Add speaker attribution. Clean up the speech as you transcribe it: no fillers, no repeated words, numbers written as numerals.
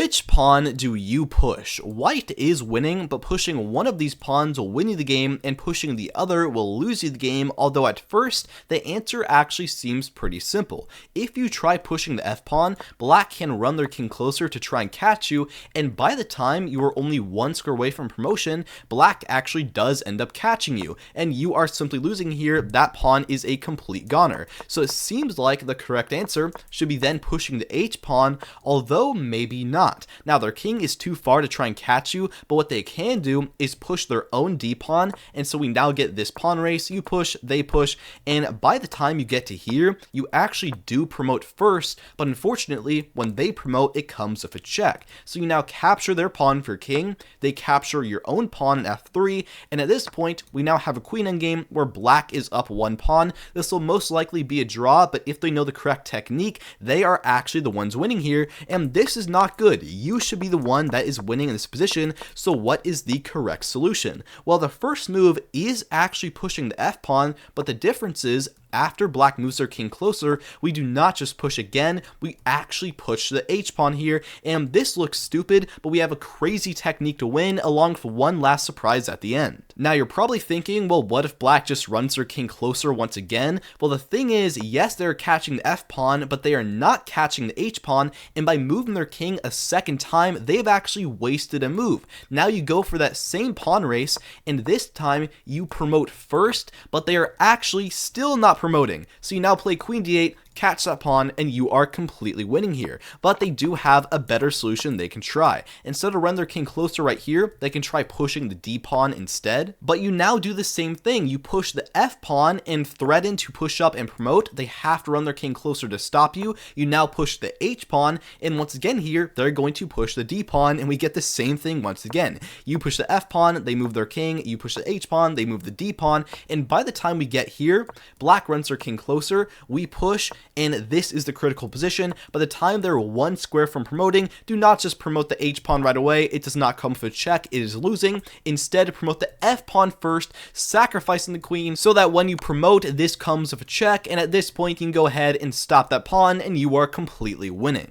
Speaker 1: which pawn do you push? White is winning, but pushing one of these pawns will win you the game, and pushing the other will lose you the game, although at first, the answer actually seems pretty simple. If you try pushing the f-pawn, black can run their king closer to try and catch you, and by the time you are only one square away from promotion, black actually does end up catching you, and you are simply losing here. That pawn is a complete goner. So it seems like the correct answer should be then pushing the h-pawn, although maybe not. Now their king is too far to try and catch you, but what they can do is push their own d-pawn, and so we now get this pawn race. You push, they push, and by the time you get to here, you actually do promote first, but unfortunately, when they promote, it comes with a check. So you now capture their pawn for king, they capture your own pawn in f3, and at this point, we now have a queen endgame where black is up one pawn. This will most likely be a draw, but if they know the correct technique, they are actually the ones winning here, and this is not good. You should be the one that is winning in this position. So what is the correct solution? Well, the first move is actually pushing the f-pawn, but the difference is after black moves their king closer, we do not just push again, we actually push the h-pawn here, and this looks stupid, but we have a crazy technique to win, along with one last surprise at the end. Now you're probably thinking, well, what if black just runs their king closer once again? Well, the thing is, yes, they're catching the f-pawn, but they are not catching the h-pawn, and by moving their king a second time, they've actually wasted a move. Now you go for that same pawn race, and this time you promote first, but they are actually still not promoting. So you now play queen d8, catch that pawn, and you are completely winning here. But they do have a better solution they can try. Instead of run their king closer right here, they can try pushing the d pawn instead. But you now do the same thing. You push the f pawn and threaten to push up and promote. They have to run their king closer to stop you. You now push the h pawn, and once again here, they're going to push the d pawn, and we get the same thing once again. You push the f pawn, they move their king. You push the h pawn, they move the d pawn, and by the time we get here, black runs their king closer. We push, and this is the critical position. By the time they're one square from promoting, do not just promote the h-pawn right away. It does not come with a check. It is losing. Instead, promote the f-pawn first, sacrificing the queen, so that when you promote, this comes with a check, and at this point, you can go ahead and stop that pawn, and you are completely winning.